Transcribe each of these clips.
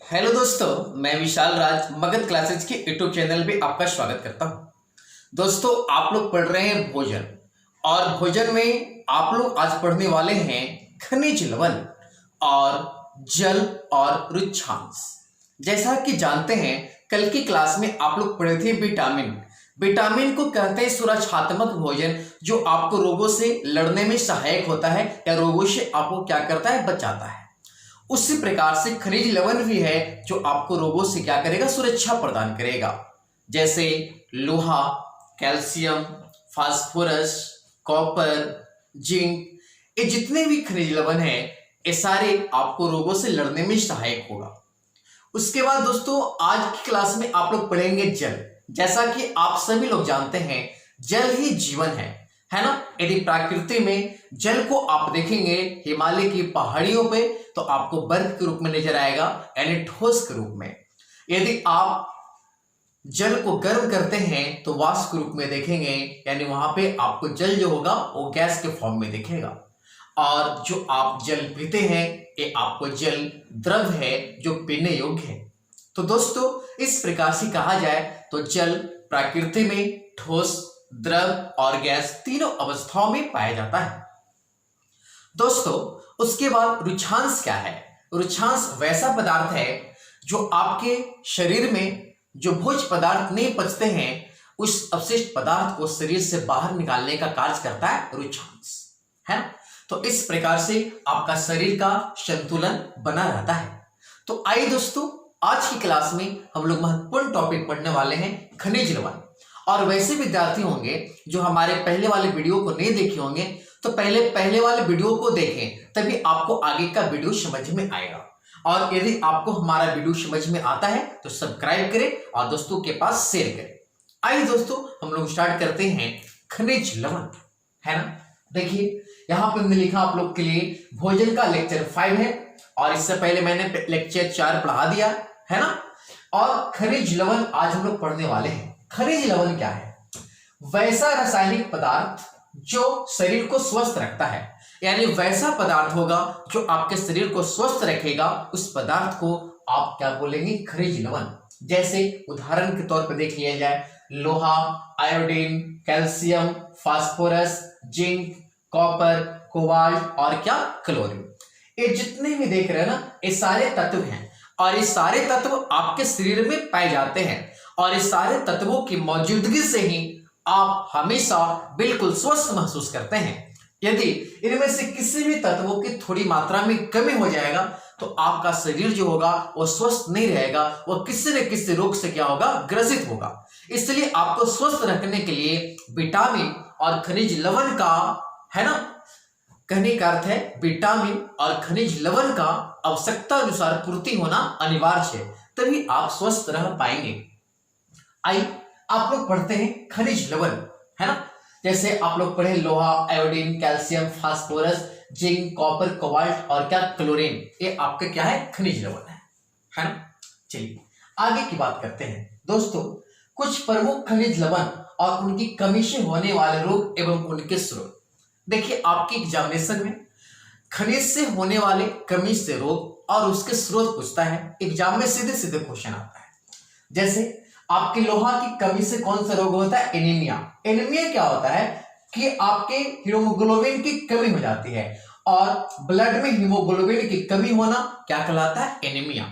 Hello दोस्तों, मैं विशाल राज Magadh classes के यूट्यूब चैनल पे आपका स्वागत करता हूं। दोस्तों, आप लोग पढ़ रहे हैं भोजन और भोजन में आप लोग आज पढ़ने वाले हैं खनिज लवण और जल और रुक्षांश। जैसा कि जानते हैं, कल की क्लास में आप लोग पढ़े थे विटामिन। विटामिन को कहते हैं सुरक्षात्मक भोजन, जो आपको रोगों से लड़ने में सहायक होता है या रोगों से आपको क्या करता है, बचाता है। उसी प्रकार से खनिज लवण भी है जो आपको रोगों से क्या करेगा, सुरक्षा प्रदान करेगा। जैसे लोहा, कैल्शियम, फास्फोरस, कॉपर, जिंक, ये जितने भी खनिज लवण है ये सारे आपको रोगों से लड़ने में सहायक होगा। उसके बाद दोस्तों, आज की क्लास में आप लोग पढ़ेंगे जल। जैसा कि आप सभी लोग जानते हैं, जल ही जीवन है ना। यदि प्रकृति में जल को आप देखेंगे हिमालय की पहाड़ियों पे, तो आपको बर्फ के रूप में नजर आएगा, यानी ठोस के रूप में। यदि आप जल को गर्म करते हैं तो वाष्प के रूप में देखेंगे, यानी वहां पे आपको जल जो होगा वो गैस के फॉर्म में दिखेगा। और जो आप जल पीते हैं ये आपको जल द्रव है जो पीने योग्य है। तो दोस्तों, इस प्रकार से कहा जाए तो जल प्रकृति में ठोस, द्रव और गैस तीनों अवस्थाओं में पाया जाता है। दोस्तों, उसके बाद रुक्षांश क्या है? रुक्षांश वैसा पदार्थ है जो आपके शरीर में जो भोज्य पदार्थ नहीं पचते हैं, उस अवशिष्ट पदार्थ को शरीर से बाहर निकालने का कार्य करता है रुक्षांश, है ना। तो इस प्रकार से आपका शरीर का संतुलन बना रहता है। तो आइए दोस्तों, आज की क्लास में हम लोग महत्वपूर्ण टॉपिक पढ़ने वाले हैं खनिज लवण। और वैसे विद्यार्थी होंगे जो हमारे पहले वाले वीडियो को नहीं देखे होंगे, तो पहले वाले वीडियो को देखें, तभी आपको आगे का वीडियो समझ में आएगा। और यदि आपको हमारा वीडियो समझ में आता है तो सब्सक्राइब करें और दोस्तों के पास शेयर करें। आइए दोस्तों, हम लोग स्टार्ट करते हैं खनिज लवण, है ना। देखिए, यहाँ पे हमने लिखा आप लोग के लिए भोजन का लेक्चर 5 है, और इससे पहले मैंने लेक्चर 4 पढ़ा दिया है ना। और खनिज लवण आज हम लोग पढ़ने वाले हैं। खनिज लवण क्या है? वैसा रासायनिक पदार्थ जो शरीर को स्वस्थ रखता है, यानी वैसा पदार्थ होगा जो आपके शरीर को स्वस्थ रखेगा, उस पदार्थ को आप क्या बोलेंगे, खनिज लवण। जैसे उदाहरण के तौर पर देख लिया जाए, लोहा, iodine, calcium, phosphorus, zinc, copper, cobalt और क्या, क्लोरीन। ये जितने भी देख रहे हैं ना, ये सारे तत्व हैं, और ये सारे तत्व आपके शरीर में पाए जाते हैं। और इस सारे तत्वों की मौजूदगी से ही आप हमेशा बिल्कुल स्वस्थ महसूस करते हैं। यदि इनमें से किसी भी तत्वों की थोड़ी मात्रा में कमी हो जाएगा तो आपका शरीर जो होगा वो स्वस्थ नहीं रहेगा, वो किसी न किसी रोग से क्या होगा, ग्रसित होगा। इसलिए आपको स्वस्थ रखने के लिए विटामिन और खनिज लवण का, है ना, कहने का अर्थ है विटामिन और खनिज लवण का आवश्यकता अनुसार पूर्ति होना अनिवार्य है, तभी आप स्वस्थ रह पाएंगे। आइए आप लोग पढ़ते हैं खनिज लवण, है ना। जैसे आप लोग पढ़े लोहा, iodine, calcium, phosphorus, zinc, copper, cobalt और क्या, क्लोरीन। ये आपके क्या है, खनिज लवण है ना। चलिए आगे की बात करते हैं। दोस्तों, कुछ प्रमुख खनिज लवण और उनकी कमी से होने वाले रोग एवं उनके स्रोत। देखिए, आपकी एग्जामिनेशन में खनिज से होने वाले कमी से रोग और उसके स्रोत पूछता है। एग्जाम में सीधे सीधे क्वेश्चन आता है। जैसे आपके लोहा की कमी से कौन सा रोग होता है, एनीमिया। एनीमिया क्या होता है कि आपके हीमोग्लोबिन की कमी हो जाती है, और ब्लड में हीमोग्लोबिन की कमी होना क्या कहलाता है, एनीमिया।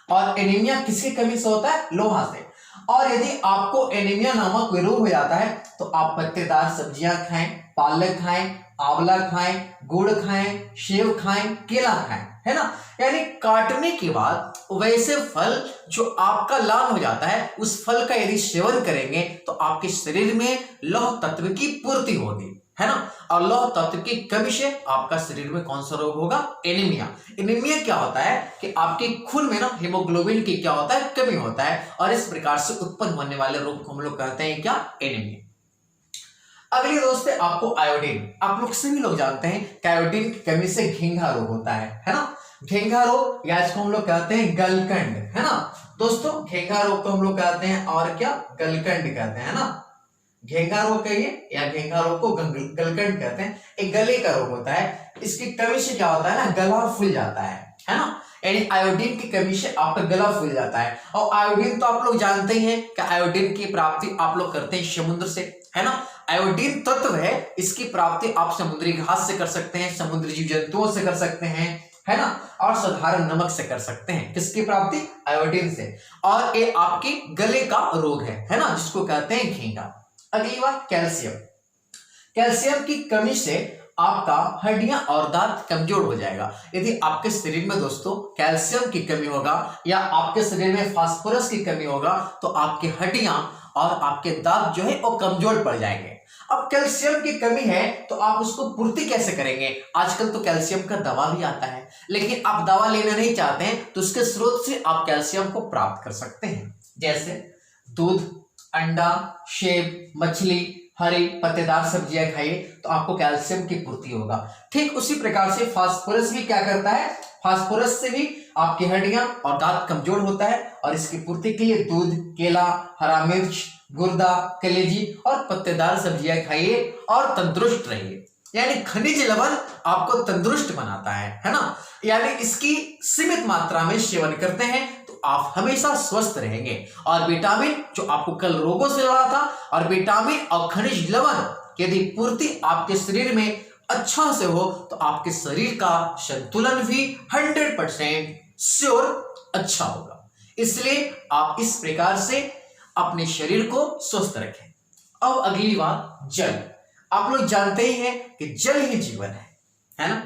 और एनीमिया किसकी कमी से होता है, लोहा से। और यदि आपको एनीमिया नामक कोई रोग हो जाता है तो आप पत्तेदार सब्जियां खाएं, पालक खाएं, आंवला खाएं, गुड़ खाएं, सेब खाएं, केला खाएं, है ना। यानी काटने के बाद वैसे फल जो आपका लाल हो जाता है, उस फल का यदि सेवन करेंगे तो आपके शरीर में लौह तत्व की पूर्ति होगी, है ना। और लौह तत्व की कमी से आपका शरीर में कौन सा रोग होगा, एनीमिया। एनीमिया क्या होता है कि आपके खून में ना हीमोग्लोबिन की क्या होता है, कमी होता है, और इस प्रकार से उत्पन्न होने वाले रोग को हम लोग कहते हैं क्या, एनीमिया। अगली दोस्त है आपको आयोडीन। आप लोग सभी लोग जानते हैं कि आयोडीन की कमी से घेंघा रोग होता है ना। घेंघा रोग, या इसको हम लोग कहते हैं गलकंड, है ना। दोस्तों, घेंघा रोग को हम लोग कहते हैं और क्या, गलकंड कहते हैं ना। घेंघा रोग कहिए या घेंघा रोग को गलकंड कहते हैं। एक गले का रोग होता है, इसकी कमी से क्या होता है ना, गला फूल जाता है ना। यानी आयोडीन की कमी से आपका गला फूल जाता है। और आयोडीन तो आप लोग जानते ही हैं कि आयोडीन की प्राप्ति आप लोग करते हैं समुद्र से, है ना। आयोडीन तत्व है, इसकी प्राप्ति आप समुद्री घास से कर सकते हैं, समुद्री जीव जंतुओं से कर सकते हैं, है ना, और साधारण नमक से कर सकते हैं। किसकी प्राप्ति? आयोडीन से। और ये आपके गले का रोग है ना, जिसको कहते हैं घेंगा। अगली बात कैल्शियम। कैल्शियम की कमी से आपका हड्डियां और दांत कमजोर हो जाएगा। यदि आपके शरीर में दोस्तों कैल्शियम की कमी होगा या आपके शरीर में फास्फोरस की कमी होगा तो आपकी हड्डियां और आपके दांत जो है वो कमजोर पड़ जाएंगे। अब कैल्शियम की कमी है तो आप उसको पूर्ति कैसे करेंगे? आजकल तो कैल्शियम का दवा भी आता है, लेकिन आप दवा लेना नहीं चाहते हैं तो उसके स्रोत से आप कैल्शियम को प्राप्त कर सकते हैं, जैसे दूध, अंडा, सेब, मछली, हरी पत्तेदार सब्जियां खाइए तो आपको कैल्शियम की पूर्ति होगा। ठीक उसी प्रकार से फास्फोरस भी क्या करता है? फास्फोरस से भी आपकी हड्डियां और दांत कमजोर होता है और इसकी पूर्ति के लिए दूध, केला, हरा मिर्च, गुर्दा, कलेजी और पत्तेदार सब्जियां खाइए और तंदुरुस्त रहिए। यानी खनिज लवण आपको तंदुरुस्त बनाता है ना। यानी इसकी सीमित मात्रा में सेवन करते हैं तो आप हमेशा स्वस्थ रहेंगे। और विटामिन जो आपको कल रोगों से लड़ा था, और विटामिन और खनिज लवण यदि पूर्ति आपके शरीर में अच्छा से हो तो आपके शरीर का संतुलन भी 100% श्योर अच्छा होगा। इसलिए आप इस प्रकार से अपने शरीर को स्वस्थ रखें। अब अगली बात, जल। आप लोग जानते ही हैं कि जल ही जीवन है ना।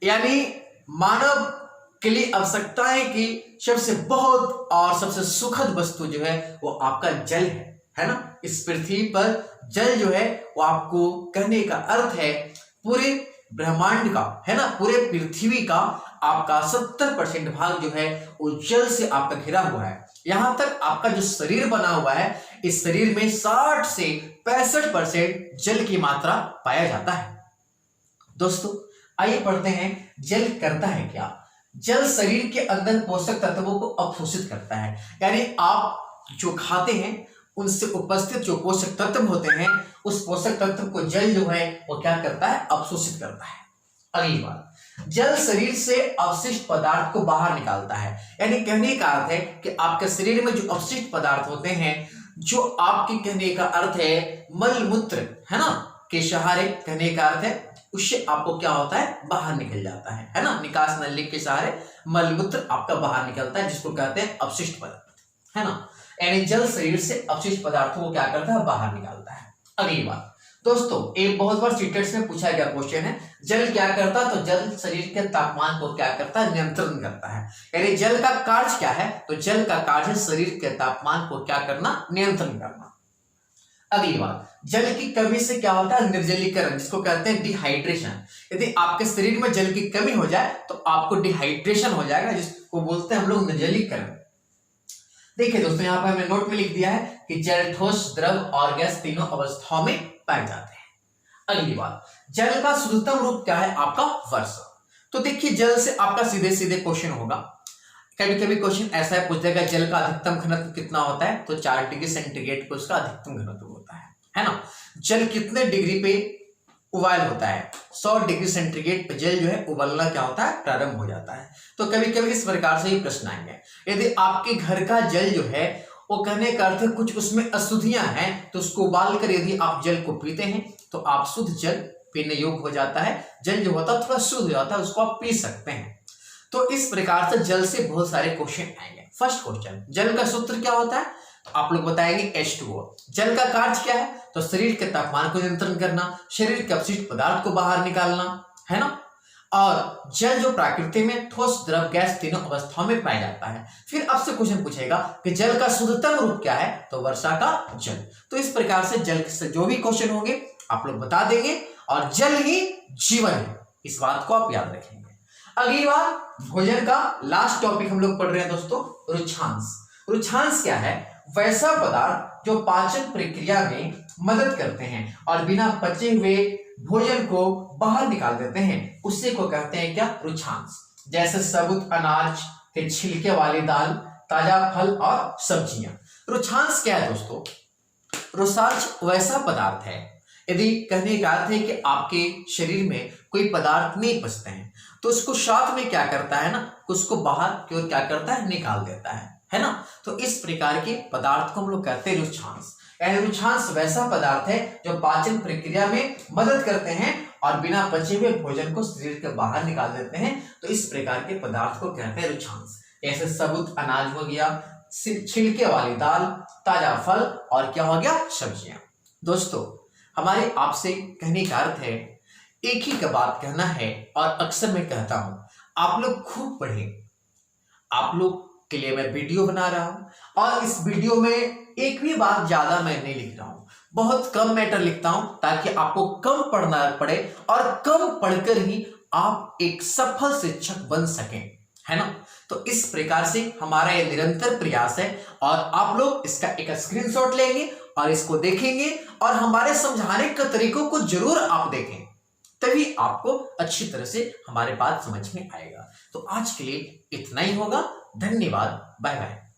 यानी मानव के लिए आवश्यकताएं की सबसे बहुत और सबसे सुखद वस्तु जो है वो आपका जल है ना। इस पृथ्वी पर जल जो है वो आपको कहने का अर्थ है पूरे ब्रह्मांड का, है ना, पूरे पृथ्वी का आपका 70% भाग जो है वो जल से आपका घिरा हुआ है। यहां तक आपका जो शरीर बना हुआ है, इस शरीर में 60 से 65% जल की मात्रा पाया जाता है। दोस्तों आइए पढ़ते हैं जल करता है क्या। जल शरीर के अंदर पोषक तत्वों को अवशोषित करता है। यानी आप जो खाते हैं उनसे उपस्थित जो पोषक तत्व होते हैं, उस पोषक तत्व को जल जो है वो क्या करता है? अवशोषित करता है। अगली बात, जल शरीर से अवशिष्ट पदार्थ को बाहर निकालता है। यानी कहने का अर्थ है कि आपके शरीर में जो अवशिष्ट पदार्थ होते हैं, जो आपके कहने का अर्थ है मल मूत्र, है ना, के सहारे, कहने का अर्थ है उससे आपको क्या होता है? बाहर निकल जाता है ना। निकास नली के सहारे मल मूत्र आपका बाहर निकलता है, जिसको कहते हैं अवशिष्ट पदार्थ, है ना। यानी जल शरीर से अवशिष्ट पदार्थों को क्या करता है? बाहर निकालता है। अगली बात दोस्तों, एक बहुत बार सीटेट्स में पूछा गया क्वेश्चन है, जल क्या करता है? तो जल शरीर के तापमान को क्या करता है? नियंत्रण करता है। यानी जल का कार्य क्या है? तो जल का कार्य है शरीर के तापमान को क्या करना? नियंत्रण करना। अगली बात, जल की कमी से क्या होता है? निर्जलीकरण, जिसको कहते हैं डिहाइड्रेशन। यदि आपके शरीर में जल की कमी हो जाए तो आपको डिहाइड्रेशन हो जाएगा, जिसको बोलते हैं हम लोग निर्जलीकरण। देखिए दोस्तों, यहाँ पर हमने नोट में लिख दिया है कि जल ठोस, द्रव और गैस तीनों अवस्थाओं में पाए जाते हैं। अगली बात, जल का शुद्धतम रूप क्या है? आपका वर्षा। तो देखिए जल से आपका सीधे सीधे क्वेश्चन होगा। कभी कभी क्वेश्चन ऐसा है, पूछ देगा जल का अधिकतम घनत्व कितना होता है? तो 4 डिग्री सेंटीग्रेड पर उसका अधिकतम घनत्व होता है ना। जल कितने डिग्री पे उबाल होता है? 100 डिग्री सेंटीग्रेड पे जल जो है उबलना क्या होता है? प्रारंभ हो जाता है। तो कभी कभी इस प्रकार से ही प्रश्न आएंगे। यदि आपके घर का जल जो है वो कहने का अर्थ है कुछ उसमें अशुद्धियां हैं, तो उसको उबाल कर यदि आप जल को पीते हैं तो आप शुद्ध जल पीने योग्य हो जाता है। जल जो होता है थोड़ा शुद्ध हो जाता है, उसको आप पी सकते हैं। तो इस प्रकार से जल से बहुत सारे क्वेश्चन आएंगे। फर्स्ट क्वेश्चन, जल का सूत्र क्या होता है? तो आप लोग बताएंगे H2O। जल का कार्य क्या है? तो शरीर के तापमान को नियंत्रण करना, शरीर के अपशिष्ट पदार्थ को बाहर निकालना, है ना। और जल जो प्रकृति में ठोस, द्रव, गैस तीनों अवस्थाओं में पाया जाता है। फिर आपसे क्वेश्चन पूछेगा कि जल का शुद्धतम रूप क्या है? तो वर्षा का जल। तो इस प्रकार से जल से जो भी क्वेश्चन होंगे आप लोग बता देंगे, और जल ही जीवन है, इस बात को आप याद रखेंगे। अगली बार भोजन का लास्ट टॉपिक हम लोग पढ़ रहे हैं दोस्तों, रुक्षांश। रुक्षांश क्या है? वैसा पदार्थ जो पाचन प्रक्रिया में मदद करते हैं और बिना पचे हुए भोजन को बाहर निकाल देते हैं, उसी को कहते हैं क्या? रुक्षांश। जैसे साबुत अनाज के छिलके वाली दाल, ताजा फल और सब्जियां। रुक्षांश क्या है दोस्तों? रुक्षांश वैसा पदार्थ है, यदि कहने का अर्थ है कि आपके शरीर में कोई पदार्थ नहीं पचते हैं तो उसको साथ में क्या करता है ना, उसको बाहर की ओर क्या करता है, निकाल देता है ना। तो इस प्रकार के पदार्थ को हम लोग कहते हैं रुचांश। यानी रुचांश वैसा पदार्थ है जो पाचन प्रक्रिया में मदद करते हैं और बिना पचे हुए भोजन को शरीर के बाहर निकाल देते हैं। तो इस प्रकार के पदार्थ को कहते हैं रुचांश। ऐसे सबूत अनाज हो गया, छिलके वाली दाल, ताजा फल और क्या हो गया, सब्जियां। दोस्तों हमारे आपसे कहने का अर्थ है, एक ही का बात कहना है और अक्सर मैं कहता हूं आप लोग खूब पढ़ें। आप लोग के लिए मैं वीडियो बना रहा हूं और इस वीडियो में एक भी बात ज्यादा मैं नहीं लिख रहा हूं, बहुत कम मैटर लिखता हूं ताकि आपको कम पढ़ना पड़े और कम पढ़कर ही आप एक सफल शिक्षक बन सकें, है ना। तो इस प्रकार से हमारा ये निरंतर प्रयास है और आप लोग इसका एक स्क्रीनशॉट लेंगे और इसको देखेंगे और हमारे समझाने के तरीकों को जरूर आप देखें, तभी आपको अच्छी तरह से हमारे बात समझ में आएगा। तो आज के लिए इतना ही होगा। धन्यवाद, बाय बाय।